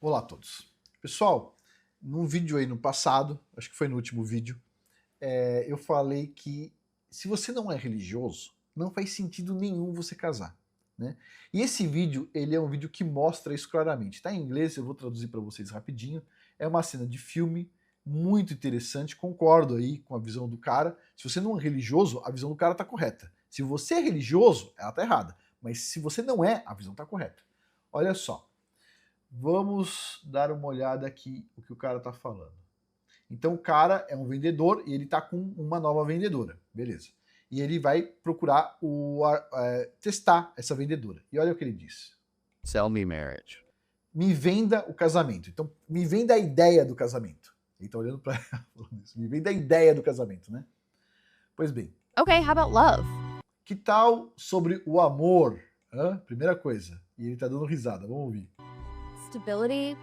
Olá a todos. Pessoal, num vídeo aí no passado, acho que foi no último vídeo, eu falei que se você não é religioso, não faz sentido nenhum você casar, né? E esse vídeo, ele é um vídeo que mostra isso claramente. Tá em inglês, eu vou traduzir para vocês rapidinho. É uma cena de filme muito interessante, concordo aí com a visão do cara. Se você não é religioso, a visão do cara tá correta. Se você é religioso, ela tá errada. Mas se você não é, a visão tá correta. Olha só. Vamos dar uma olhada aqui o que o cara tá falando. Então o cara é um vendedor e ele tá com uma nova vendedora, beleza. E ele vai procurar testar essa vendedora. E olha o que ele diz. Sell me marriage. Me venda o casamento. Então, me venda a ideia do casamento. Ele tá olhando pra ela falando isso. Me venda a ideia do casamento, né? Pois bem. Okay, how about love? Que tal sobre o amor? Primeira coisa. E ele tá dando risada, vamos ouvir. Stability,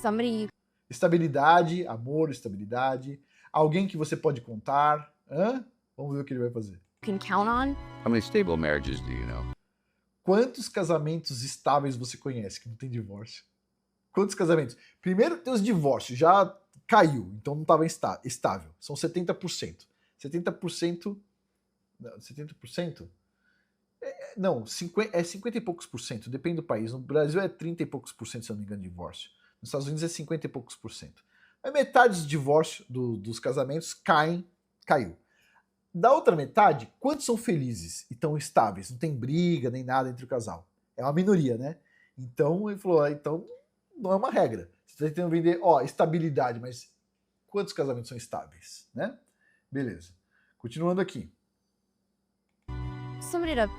somebody Estabilidade, amor, estabilidade. Alguém que você pode contar. Vamos ver o que ele vai fazer. you can count on. How many stable marriages do you know? Quantos casamentos estáveis você conhece que não tem divórcio? Quantos casamentos? Primeiro tem os divórcios, já caiu, então não estava estável. São 70%. 70%... Não, 70%? Não, 50 e poucos por cento, depende do país. No Brasil é 30 e poucos por cento, se eu não me engano, de divórcio. Nos Estados Unidos é 50 e poucos por cento. A metade dos divórcios, dos casamentos, caiu. Da outra metade, quantos são felizes e estão estáveis? Não tem briga nem nada entre o casal. É uma minoria, né? Então, ele falou, então não é uma regra. Você está tentando vender, estabilidade, mas quantos casamentos são estáveis, né? Beleza. Continuando aqui. Somebody to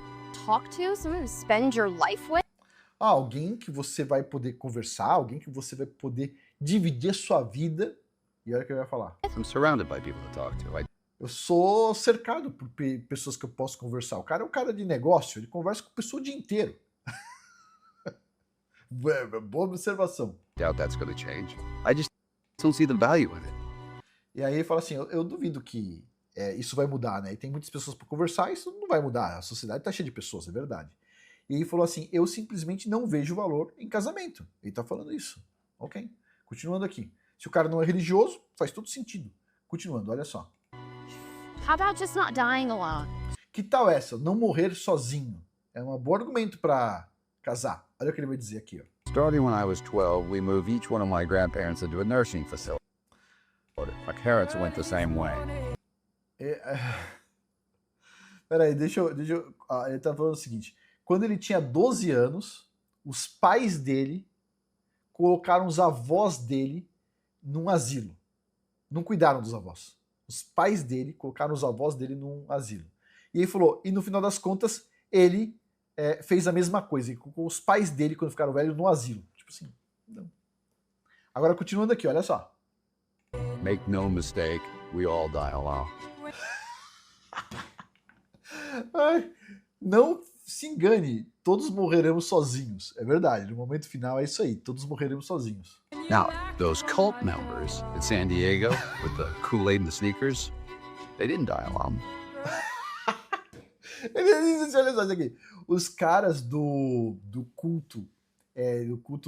talk to, somebody to spend your life with. Alguém que você vai poder conversar, alguém que você vai poder dividir a sua vida. E olha o que ele vai falar. I'm surrounded by people to talk to. Eu sou cercado por pessoas que eu posso conversar. O cara é um cara de negócio, ele conversa com pessoa o dia inteiro. Boa observação. Doubt that's going to change. I just don't see the value in it. E aí ele fala assim, eu duvido que isso vai mudar, né? E tem muitas pessoas para conversar, isso não vai mudar. A sociedade tá cheia de pessoas, é verdade. E ele falou assim, eu simplesmente não vejo valor em casamento. Ele tá falando isso. Ok. Continuando aqui. Se o cara não é religioso, faz todo sentido. Continuando, olha só. How about just not dying alone? Que tal essa? Não morrer sozinho. É um bom argumento para casar. Olha o que ele vai dizer aqui, ó. Starting when I was 12, we moved each one of my grandparents into a nursing facility. My parents went the same way. Peraí, deixa eu... ele tá falando o seguinte. Quando ele tinha 12 anos, os pais dele colocaram os avós dele num asilo. Não cuidaram dos avós. Os pais dele colocaram os avós dele num asilo. E ele falou, e no final das contas, ele fez a mesma coisa. Ele colocou os pais dele, quando ficaram velhos, no asilo. Tipo assim, não. Agora, continuando aqui, olha só. Make no mistake, we all die alone. Ai, não se engane, todos morreremos sozinhos. É verdade, no momento final é isso aí, todos morreremos sozinhos. Now, those cult members at San Diego with the Kool-Aid and the sneakers, they didn't die alone. Olha só isso aqui. Os caras do culto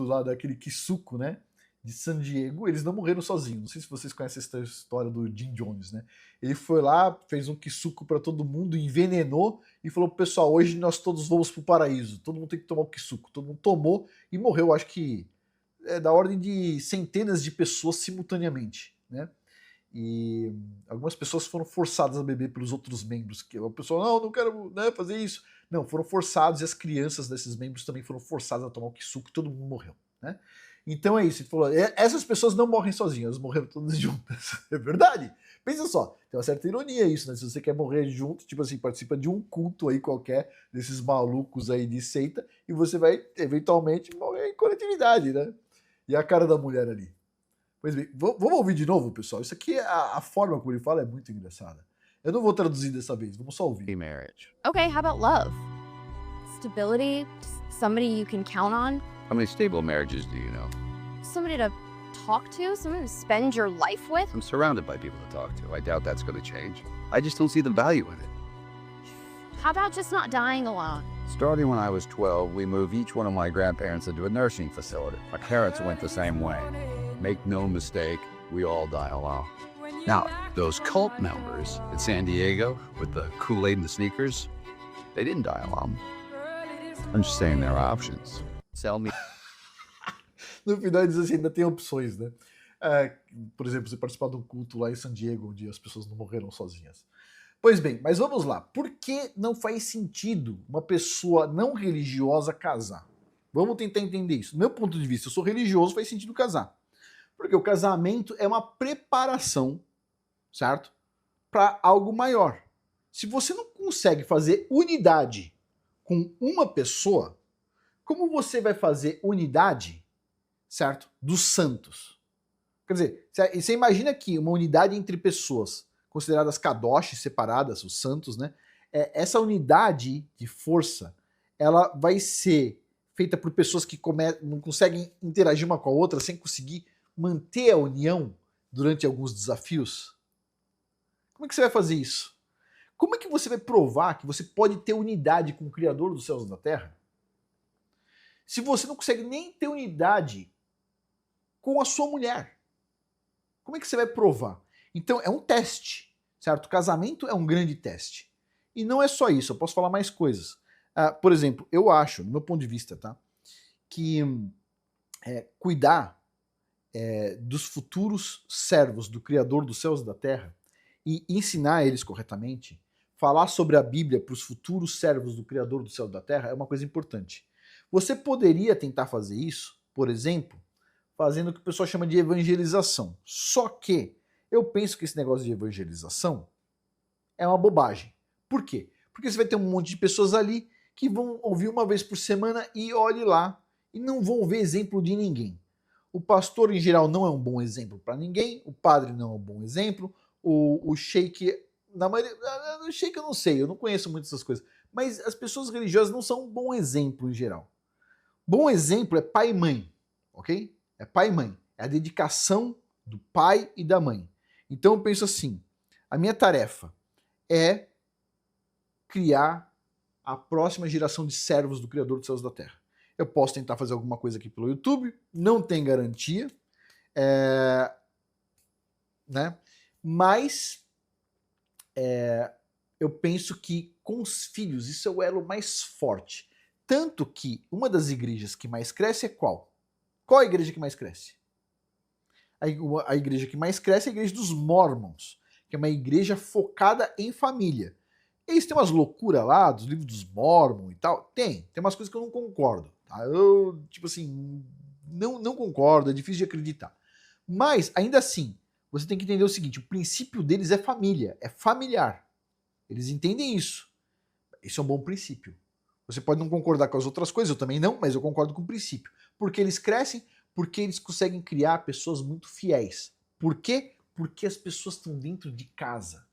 lá daquele Kisuko, né? De San Diego, eles não morreram sozinhos. Não sei se vocês conhecem essa história do Jim Jones, né? Ele foi lá, fez um Kisuko para todo mundo, envenenou e falou pro pessoal, hoje nós todos vamos pro paraíso. Todo mundo tem que tomar o Kisuko. Todo mundo tomou e morreu, acho que da ordem de centenas de pessoas simultaneamente, né? E algumas pessoas foram forçadas a beber pelos outros membros. Que a pessoa, não quero, né, fazer isso. Não, foram forçados e as crianças desses membros também foram forçadas a tomar o Kisuko e todo mundo morreu, né? Então é isso, ele falou, essas pessoas não morrem sozinhas, elas morreram todas juntas. É verdade. Pensa só, tem uma certa ironia isso, né? Se você quer morrer junto, tipo assim, participa de um culto aí qualquer, desses malucos aí de seita, e você vai, eventualmente, morrer em coletividade, né? E a cara da mulher ali. Pois bem, vamos ouvir de novo, pessoal? Isso aqui, a forma como ele fala é muito engraçada. Eu não vou traduzir dessa vez, vamos só ouvir. Marriage. Okay, how about love? Stability, somebody you can count on. How many stable marriages do you know? Somebody to talk to, somebody to spend your life with. I'm surrounded by people to talk to. I doubt that's going to change. I just don't see the value in it. How about just not dying alone? Starting when I was 12, we moved each one of my grandparents into a nursing facility. My parents went the same way. Make no mistake, we all die alone. Now, those cult members in San Diego with the Kool-Aid and the sneakers, they didn't die alone. I'm just saying there are options. Sell me. No final diz assim, ainda tem opções, né? Por exemplo, você participar de um culto lá em San Diego, onde as pessoas não morreram sozinhas. Pois bem, mas vamos lá. Por que não faz sentido uma pessoa não religiosa casar? Vamos tentar entender isso. Do meu ponto de vista, eu sou religioso, faz sentido casar. Porque o casamento é uma preparação, certo? Para algo maior. Se você não consegue fazer unidade com uma pessoa, como você vai fazer unidade, certo? Dos santos. Quer dizer, você imagina que uma unidade entre pessoas consideradas kadosh, separadas, os santos, né? Essa unidade de força, ela vai ser feita por pessoas que não conseguem interagir uma com a outra sem conseguir manter a união durante alguns desafios? Como é que você vai fazer isso? Como é que você vai provar que você pode ter unidade com o Criador dos céus e da terra? Se você não consegue nem ter unidade com a sua mulher, como é que você vai provar? Então é um teste, certo? O casamento é um grande teste. E não é só isso, eu posso falar mais coisas. Por exemplo, eu acho, do meu ponto de vista, tá, que cuidar dos futuros servos do Criador dos céus e da terra e ensinar eles corretamente, falar sobre a Bíblia para os futuros servos do Criador do céu e da terra é uma coisa importante. Você poderia tentar fazer isso, por exemplo, fazendo o que o pessoal chama de evangelização. Só que eu penso que esse negócio de evangelização é uma bobagem. Por quê? Porque você vai ter um monte de pessoas ali que vão ouvir uma vez por semana e olhe lá e não vão ver exemplo de ninguém. O pastor, em geral, não é um bom exemplo para ninguém, o padre não é um bom exemplo, o sheik, na maioria, o sheik eu não sei, eu não conheço muito essas coisas, mas as pessoas religiosas não são um bom exemplo em geral. Bom exemplo é pai e mãe, ok? É pai e mãe, é a dedicação do pai e da mãe. Então eu penso assim, a minha tarefa é criar a próxima geração de servos do Criador dos céus e da terra. Eu posso tentar fazer alguma coisa aqui pelo YouTube, não tem garantia, né? Mas eu penso que com os filhos isso é o elo mais forte. Tanto que uma das igrejas que mais cresce é qual? Qual a igreja que mais cresce? A igreja que mais cresce é a igreja dos Mormons, que é uma igreja focada em família. Eles têm umas loucuras lá, dos livros dos Mormons e tal. Tem umas coisas que eu não concordo. Tá? Eu, tipo assim, não concordo, é difícil de acreditar. Mas, ainda assim, você tem que entender o seguinte, o princípio deles é família, é familiar. Eles entendem isso. Esse é um bom princípio. Você pode não concordar com as outras coisas, eu também não, mas eu concordo com o princípio. Porque eles crescem, porque eles conseguem criar pessoas muito fiéis. Por quê? Porque as pessoas estão dentro de casa.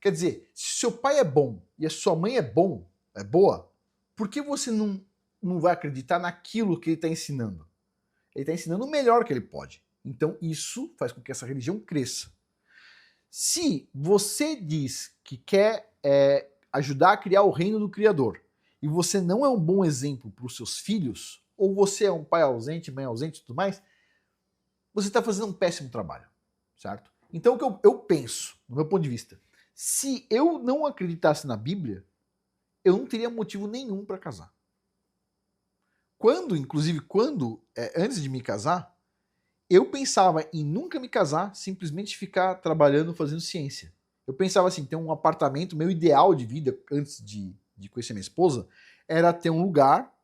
Quer dizer, se seu pai é bom e a sua mãe é boa, por que você não vai acreditar naquilo que ele está ensinando? Ele está ensinando o melhor que ele pode. Então isso faz com que essa religião cresça. Se você diz que quer ajudar a criar o reino do Criador e você não é um bom exemplo para os seus filhos, ou você é um pai ausente, mãe ausente e tudo mais, você está fazendo um péssimo trabalho, certo? Então o que eu penso, do meu ponto de vista, se eu não acreditasse na Bíblia, eu não teria motivo nenhum para casar. Inclusive, antes de me casar, eu pensava em nunca me casar, simplesmente ficar trabalhando, fazendo ciência. Eu pensava assim, ter um apartamento, meu ideal de vida, antes de conhecer minha esposa, era ter um lugar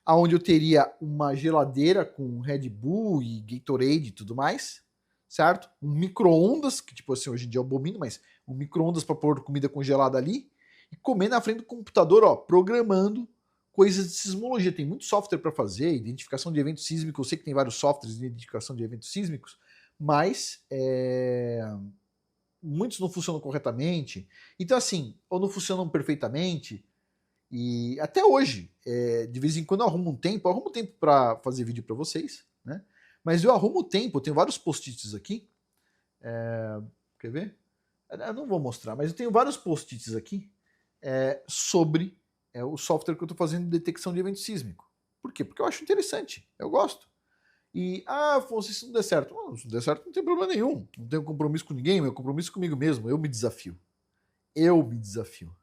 onde eu teria uma geladeira com Red Bull e Gatorade e tudo mais, certo? Um micro-ondas, que tipo assim, hoje em dia eu abomino, mas um micro-ondas para pôr comida congelada ali, e comer na frente do computador, ó, programando coisas de sismologia. Tem muito software para fazer, identificação de eventos sísmicos, eu sei que tem vários softwares de identificação de eventos sísmicos, mas muitos não funcionam corretamente. Então assim, ou não funcionam perfeitamente, e até hoje, de vez em quando eu arrumo tempo para fazer vídeo para vocês, né? Mas eu arrumo tempo, eu tenho vários post-its aqui, quer ver? Eu não vou mostrar, mas eu tenho vários post-its aqui sobre é o software que eu estou fazendo de detecção de evento sísmico. Por quê? Porque eu acho interessante, eu gosto. E, Afonso, se não der certo. Se não der certo, não tem problema nenhum. Não tenho compromisso com ninguém, meu compromisso é comigo mesmo. Eu me desafio. Eu me desafio.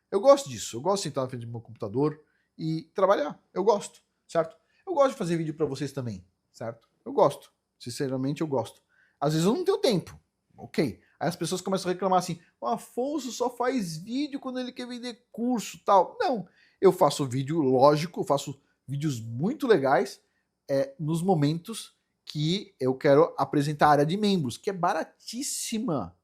Eu gosto disso. Eu gosto de sentar na frente do meu computador e trabalhar. Eu gosto, certo? Eu gosto de fazer vídeo para vocês também, certo? Eu gosto. Sinceramente, eu gosto. Às vezes eu não tenho tempo. Ok. Aí as pessoas começam a reclamar assim, o Afonso só faz vídeo quando ele quer vender curso e tal. Não. Eu faço vídeo, lógico, eu faço vídeos muito legais nos momentos que eu quero apresentar a área de membros, que é baratíssima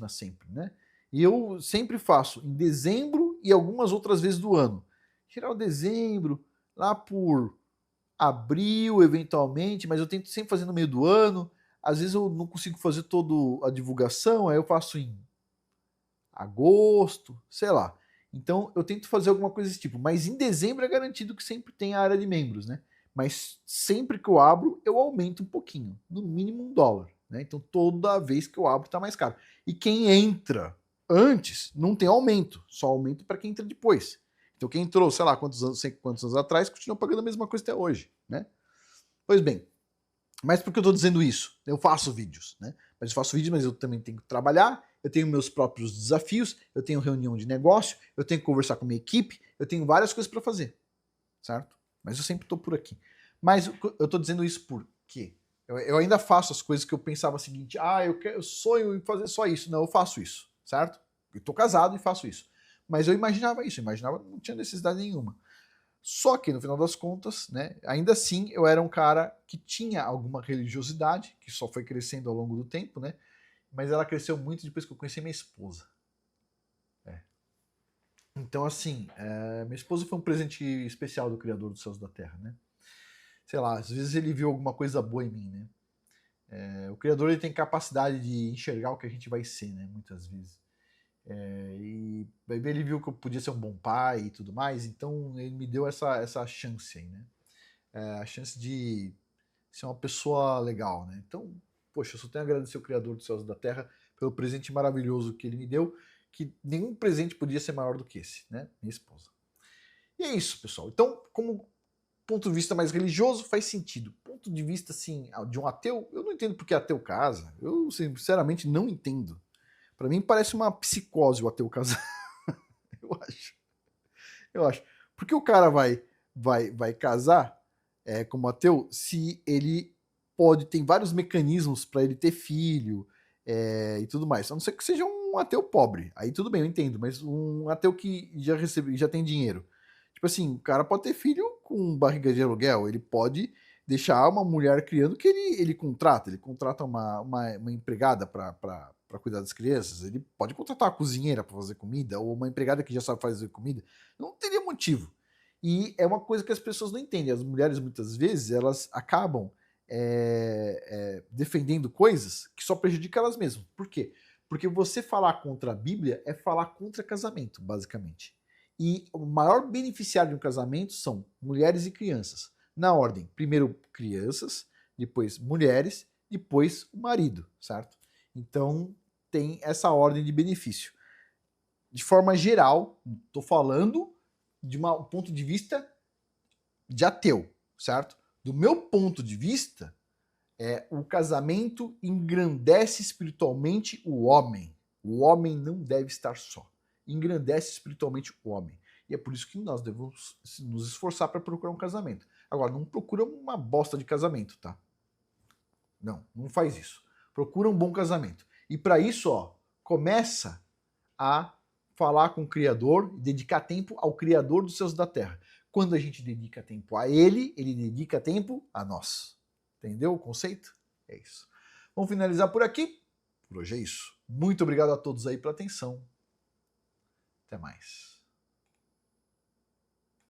sempre, né? E eu sempre faço em dezembro e algumas outras vezes do ano. Geral dezembro, lá por abril, eventualmente, mas eu tento sempre fazer no meio do ano. Às vezes eu não consigo fazer toda a divulgação, aí eu faço em agosto, sei lá. Então eu tento fazer alguma coisa desse tipo, mas em dezembro é garantido que sempre tem a área de membros, né? Mas sempre que eu abro, eu aumento um pouquinho, no mínimo $1, né? Então toda vez que eu abro tá mais caro. E quem entra antes não tem aumento, só aumento para quem entra depois. Então quem entrou, sei lá, quantos anos atrás, continua pagando a mesma coisa até hoje, né? Pois bem, mas por que eu estou dizendo isso? Eu faço vídeos, né? Mas eu faço vídeos, mas eu também tenho que trabalhar, eu tenho meus próprios desafios, eu tenho reunião de negócio, eu tenho que conversar com a minha equipe, eu tenho várias coisas para fazer, certo? Mas eu sempre estou por aqui. Mas eu estou dizendo isso por quê? Eu ainda faço as coisas que eu pensava o seguinte, eu sonho em fazer só isso. Não, eu faço isso, certo? Eu estou casado e faço isso. Mas eu imaginava isso, não tinha necessidade nenhuma. Só que, no final das contas, né, ainda assim, eu era um cara que tinha alguma religiosidade, que só foi crescendo ao longo do tempo, né? Mas ela cresceu muito depois que eu conheci minha esposa. Então, assim, minha esposa foi um presente especial do Criador dos Céus e da Terra, né? Sei lá, às vezes ele viu alguma coisa boa em mim, né? O Criador ele tem capacidade de enxergar o que a gente vai ser, né? Muitas vezes. E ele viu que eu podia ser um bom pai e tudo mais, então ele me deu essa chance aí, né? A chance de ser uma pessoa legal, né? Então, poxa, eu só tenho a agradecer ao Criador dos Céus e da Terra pelo presente maravilhoso que ele me deu, que nenhum presente podia ser maior do que esse, né? Minha esposa. E é isso, pessoal. Então, como ponto de vista mais religioso, faz sentido. Ponto de vista, assim, de um ateu, eu não entendo porque ateu casa. Eu, sinceramente, não entendo. Pra mim, parece uma psicose o ateu casar. Eu acho. Porque o cara vai casar como ateu se ele tem vários mecanismos para ele ter filho e tudo mais. A não ser que seja um ateu pobre. Aí tudo bem, eu entendo. Mas um ateu que já tem dinheiro. Tipo assim, o cara pode ter filho com barriga de aluguel. Ele pode deixar uma mulher criando que ele contrata. Ele contrata uma empregada para cuidar das crianças. Ele pode contratar uma cozinheira para fazer comida ou uma empregada que já sabe fazer comida. Não teria motivo. E é uma coisa que as pessoas não entendem. As mulheres, muitas vezes, elas acabam defendendo coisas que só prejudicam elas mesmas. Por quê? Porque você falar contra a Bíblia é falar contra casamento, basicamente. E o maior beneficiário de um casamento são mulheres e crianças. Na ordem, primeiro crianças, depois mulheres, depois o marido, certo? Então tem essa ordem de benefício. De forma geral, estou falando de um ponto de vista de ateu, certo? Do meu ponto de vista, o casamento engrandece espiritualmente o homem. O homem não deve estar só. Engrandece espiritualmente o homem. E é por isso que nós devemos nos esforçar para procurar um casamento. Agora, não procura uma bosta de casamento, tá? Não faz isso. Procura um bom casamento. E para isso, começa a falar com o Criador e dedicar tempo ao Criador dos céus e da terra. Quando a gente dedica tempo a ele dedica tempo a nós. Entendeu o conceito? É isso. Vamos finalizar por aqui. Por hoje é isso. Muito obrigado a todos aí pela atenção. Até mais.